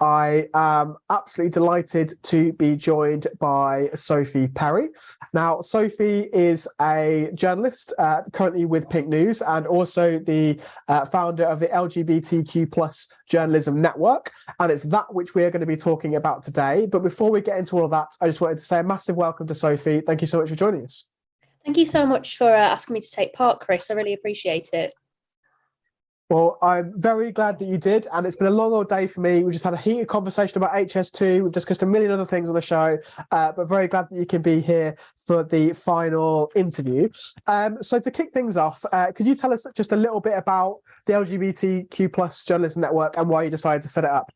I am absolutely delighted to be joined by Sophie Perry. Now, Sophie is a journalist currently with Pink News and also the founder of the LGBTQ Journalism Network. And it's that which we're going to be talking about today. But before we get into all of that, I just wanted to say a massive welcome to Sophie. Thank you so much for joining us. Thank you so much for asking me to take part, Chris. I really appreciate it. Well, I'm very glad that you did, and it's been a long old day for me. We just had a heated conversation about HS2. We've discussed a million other things on the show, but very glad that you can be here for the final interview. So to kick things off, could you tell us just a little bit about the LGBTQ Journalism Network and why you decided to set it up?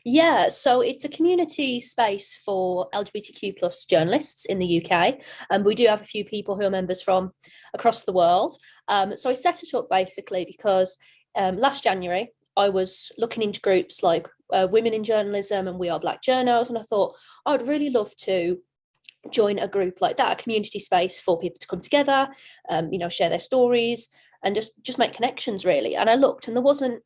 Yeah, so it's a community space for LGBTQ journalists in the UK, and we do have a few people who are members from across the world. So I set it up basically because last January I was looking into groups like Women in Journalism and We Are Black Journos, and I thought I'd really love to join a group like that, a community space for people to come together, share their stories and just make connections really. And I looked and there wasn't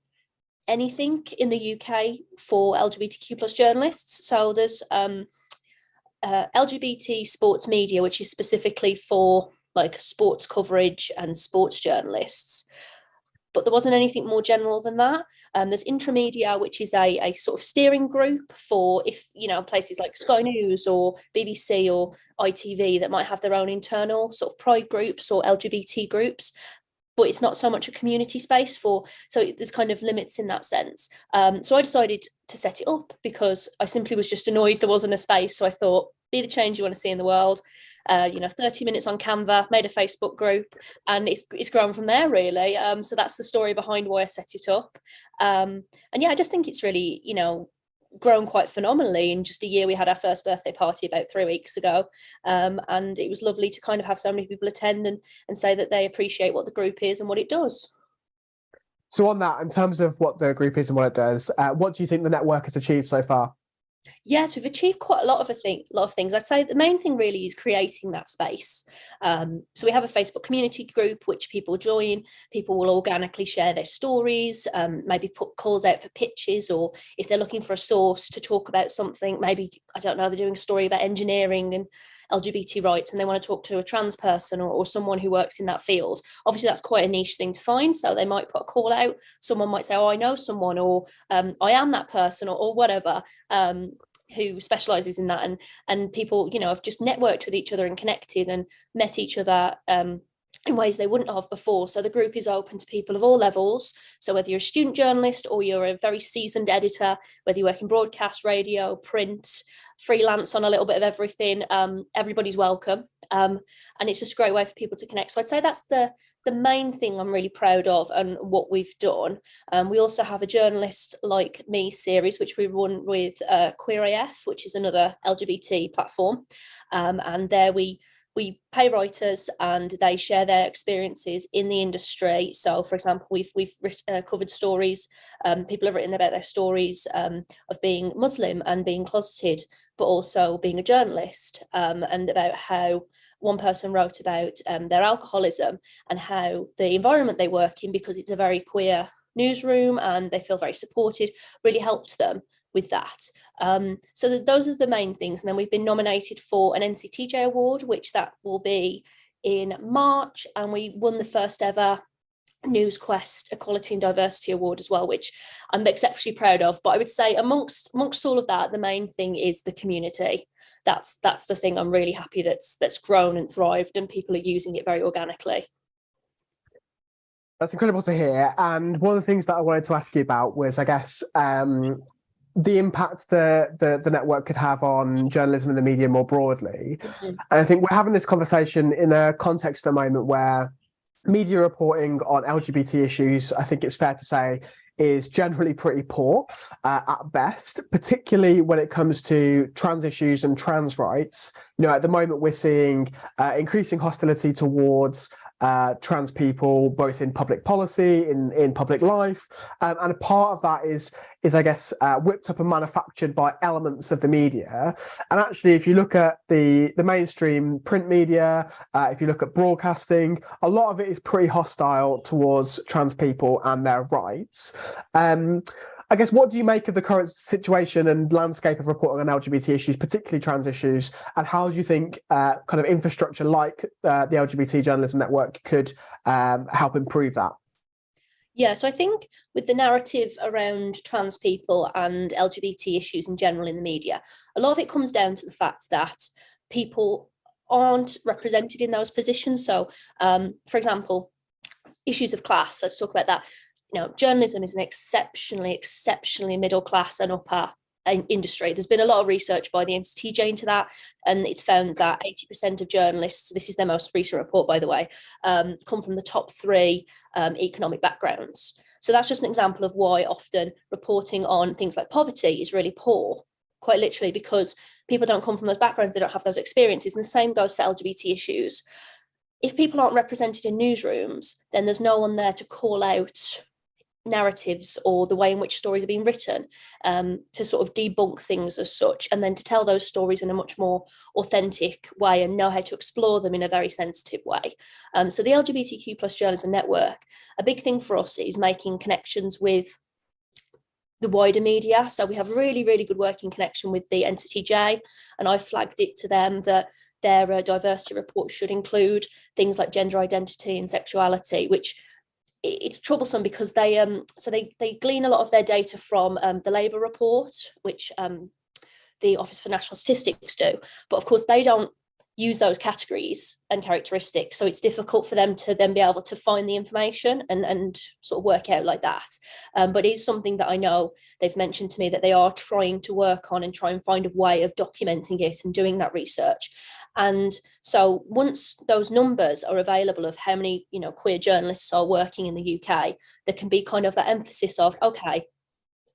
anything in the UK for LGBTQ journalists. So there's LGBT sports media, which is specifically for like sports coverage and sports journalists. But there wasn't anything more general than that. There's Intramedia, which is a sort of steering group for places like Sky News or BBC or ITV that might have their own internal sort of pride groups or LGBT groups. But it's not so much a community space so there's kind of limits in that sense. So I decided to set it up because I simply was just annoyed there wasn't a space. So I thought, be the change you want to see in the world. 30 minutes on Canva, made a Facebook group, and it's grown from there really. So that's the story behind why I set it up. And yeah, I just think it's really, grown quite phenomenally. In just a year, we had our first birthday party about 3 weeks ago, and it was lovely to kind of have so many people attend and say that they appreciate what the group is and what it does. So on that, in terms of what the group is and what it does, what do you think the network has achieved so far? Yes, we've achieved quite a lot of things. I'd say the main thing really is creating that space. So we have a Facebook community group which people join. People will organically share their stories, maybe put calls out for pitches, or if they're looking for a source to talk about something, maybe, I don't know, they're doing a story about engineering and LGBT rights and they want to talk to a trans person or someone who works in that field. Obviously, that's quite a niche thing to find. So they might put a call out. Someone might say, oh, I know someone, or I am that person, or whatever, who specializes in that. And people, have just networked with each other and connected and met each other in ways they wouldn't have before. So the group is open to people of all levels. So whether you're a student journalist or you're a very seasoned editor, whether you work in broadcast, radio, print, freelance on a little bit of everything, everybody's welcome. And it's just a great way for people to connect. So I'd say that's the main thing I'm really proud of and what we've done. We also have a Journalist Like Me series, which we run with Queer AF, which is another LGBT platform. And there we pay writers and they share their experiences in the industry. So, for example, we've covered stories. People have written about their stories of being Muslim and being closeted, but also being a journalist, and about how one person wrote about their alcoholism and how the environment they work in, because it's a very queer newsroom and they feel very supported, really helped them with that. So those are the main things. And then we've been nominated for an NCTJ award, which that will be in March. And we won the first ever NewsQuest Equality and Diversity Award as well, which I'm exceptionally proud of. But I would say amongst all of that, the main thing is the community. That's the thing I'm really happy that's grown and thrived and people are using it very organically. That's incredible to hear. And one of the things that I wanted to ask you about was, I guess, the impact the network could have on journalism and the media more broadly. Mm-hmm. And I think we're having this conversation in a context at the moment where media reporting on LGBT issues, I think it's fair to say, is generally pretty poor at best, particularly when it comes to trans issues and trans rights. At the moment, we're seeing increasing hostility towards trans people, both in public policy, in public life, and a part of that is I guess whipped up and manufactured by elements of the media. And actually, if you look at the mainstream print media, if you look at broadcasting, a lot of it is pretty hostile towards trans people and their rights. I guess, what do you make of the current situation and landscape of reporting on LGBT issues, particularly trans issues, and how do you think kind of infrastructure like the LGBT Journalism Network could help improve that? Yeah, so I think with the narrative around trans people and LGBT issues in general in the media, a lot of it comes down to the fact that people aren't represented in those positions. So, for example, issues of class, let's talk about that. Journalism is an exceptionally middle class and upper industry. There's been a lot of research by the NCTJ into that, and it's found that 80% of journalists, this is their most recent report, by the way, come from the top 3 economic backgrounds. So that's just an example of why often reporting on things like poverty is really poor, quite literally, because people don't come from those backgrounds, they don't have those experiences. And the same goes for LGBT issues. If people aren't represented in newsrooms, then there's no one there to call out narratives or the way in which stories are being written, to sort of debunk things as such, and then to tell those stories in a much more authentic way and know how to explore them in a very sensitive way. So the LGBTQ plus Journalism Network, a big thing for us is making connections with the wider media. So we have really, really good working connection with the NCTJ, and I flagged it to them that their diversity report should include things like gender identity and sexuality, which it's troublesome because they glean a lot of their data from the Labour report, which the Office for National Statistics do, but of course they don't use those categories and characteristics, so it's difficult for them to then be able to find the information and sort of work out like that. But it is something that I know they've mentioned to me that they are trying to work on and try and find a way of documenting it and doing that research. And so once those numbers are available of how many queer journalists are working in the UK, there can be kind of that emphasis of, okay,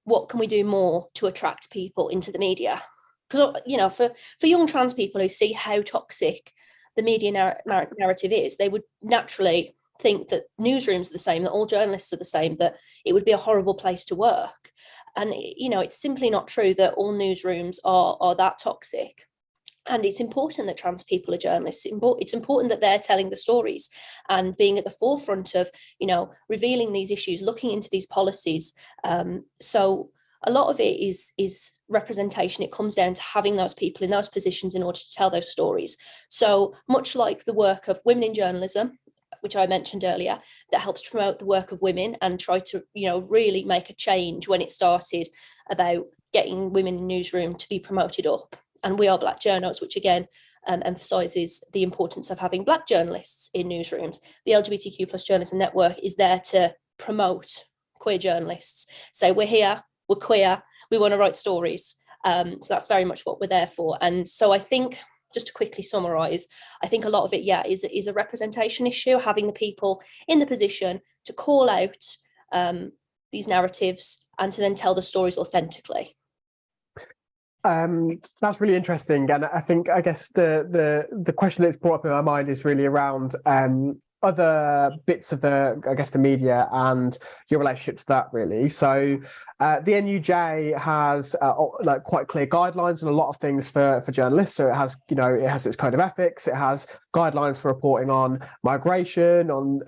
what can we do more to attract people into the media? Because for young trans people who see how toxic the media narrative is, they would naturally think that newsrooms are the same, that all journalists are the same, that it would be a horrible place to work. And it's simply not true that all newsrooms are that toxic. And it's important that trans people are journalists. It's important that they're telling the stories and being at the forefront of, revealing these issues, looking into these policies. So a lot of it is representation. It comes down to having those people in those positions in order to tell those stories. So much like the work of Women in Journalism, which I mentioned earlier, that helps promote the work of women and try to, really make a change when it started about getting women in newsroom to be promoted up. And We Are Black Journos, which again emphasises the importance of having Black journalists in newsrooms. The LGBTQ plus Journalism Network is there to promote queer journalists. Say, we're here, we're queer, we want to write stories. So that's very much what we're there for. And so I think, just to quickly summarise, I think a lot of it, is a representation issue, having the people in the position to call out these narratives and to then tell the stories authentically. That's really interesting, and I guess the question that's brought up in my mind is really around other bits of the media and your relationship to that, really. So the NUJ has quite clear guidelines on a lot of things for journalists. So it has its code of ethics, it has guidelines for reporting on migration, on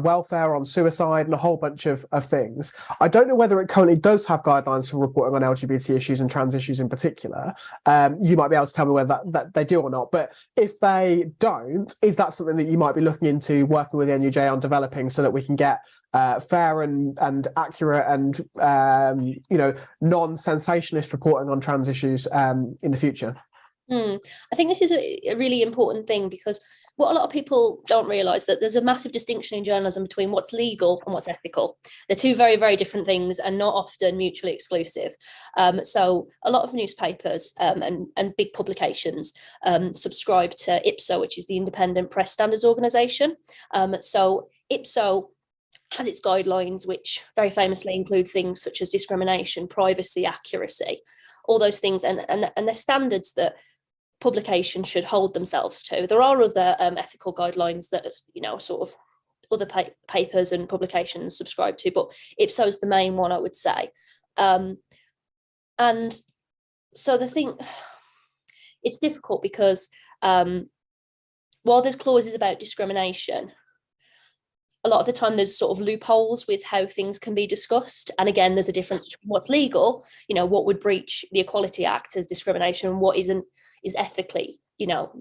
welfare, on suicide, and a whole bunch of things. I don't know whether it currently does have guidelines for reporting on LGBT issues and trans issues in particular. You might be able to tell me whether that they do or not. But if they don't, is that something that you might be looking into working with the NUJ on developing so that we can get fair and accurate and non-sensationalist reporting on trans issues in the future? I think this is a really important thing, because what a lot of people don't realise, that there's a massive distinction in journalism between what's legal and what's ethical. They're two very, very different things and not often mutually exclusive. So a lot of newspapers and big publications subscribe to IPSO, which is the Independent Press Standards Organisation. So IPSO has its guidelines, which very famously include things such as discrimination, privacy, accuracy, all those things, and they're standards that publications should hold themselves to. There are other ethical guidelines that sort of other papers and publications subscribe to, but IPSO is the main one, I would say. And so it's difficult because while there's clauses about discrimination, a lot of the time there's sort of loopholes with how things can be discussed. And again, there's a difference between what's legal, what would breach the Equality Act as discrimination, and what is ethically,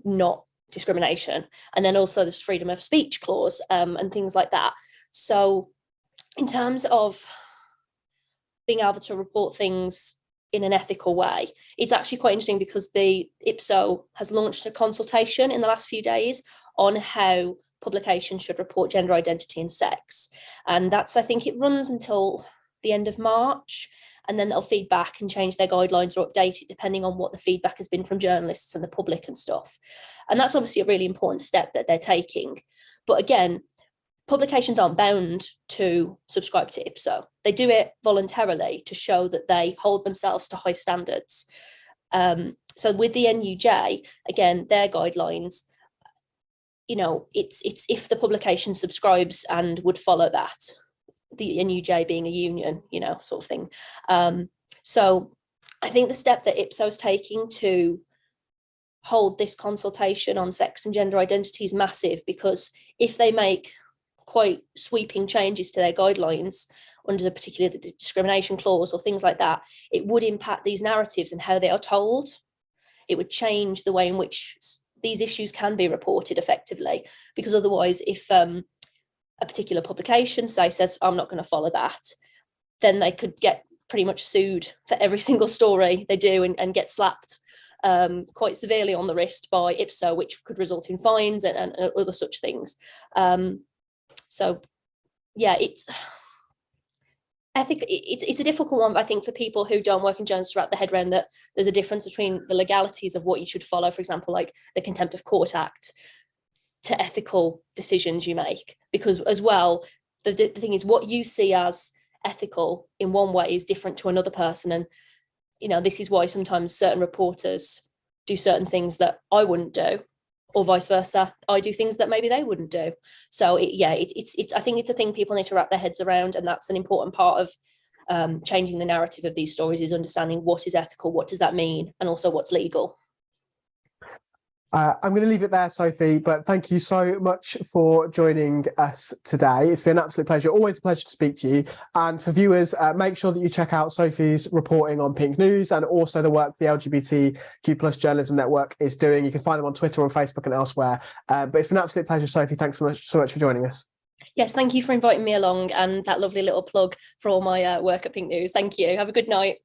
not discrimination. And then also there's freedom of speech clause and things like that. So in terms of being able to report things in an ethical way, it's actually quite interesting because the IPSO has launched a consultation in the last few days on how publications should report gender identity and sex. And that's, I think it runs until the end of March, and then they'll feed back and change their guidelines or update it depending on what the feedback has been from journalists and the public and stuff. And that's obviously a really important step that they're taking. But again, publications aren't bound to subscribe to IPSO. They do it voluntarily to show that they hold themselves to high standards. So with the NUJ, again, their guidelines, it's if the publication subscribes and would follow that, the NUJ being a union, sort of thing. So I think the step that IPSO is taking to hold this consultation on sex and gender identity is massive, because if they make quite sweeping changes to their guidelines under particularly the discrimination clause or things like that, it would impact these narratives and how they are told. It would change the way in which these issues can be reported effectively, because otherwise if a particular publication says I'm not going to follow that, then they could get pretty much sued for every single story they do and get slapped quite severely on the wrist by IPSO, which could result in fines and other such things. So yeah, it's a difficult one, I think, for people who don't work in journalism to wrap their head around that there's a difference between the legalities of what you should follow, for example, like the Contempt of Court Act, to ethical decisions you make. Because as well, the thing is, what you see as ethical in one way is different to another person. And, this is why sometimes certain reporters do certain things that I wouldn't do, or vice versa. I do things that maybe they wouldn't do. So I think it's a thing people need to wrap their heads around. And that's an important part of changing the narrative of these stories, is understanding what is ethical, what does that mean, and also what's legal. I'm going to leave it there, Sophie, but thank you so much for joining us today. It's been an absolute pleasure. Always a pleasure to speak to you. And for viewers, make sure that you check out Sophie's reporting on Pink News and also the work the LGBTQ Journalism Network is doing. You can find them on Twitter, on Facebook and elsewhere. But it's been an absolute pleasure, Sophie. Thanks so much for joining us. Yes, thank you for inviting me along, and that lovely little plug for all my work at Pink News. Thank you. Have a good night.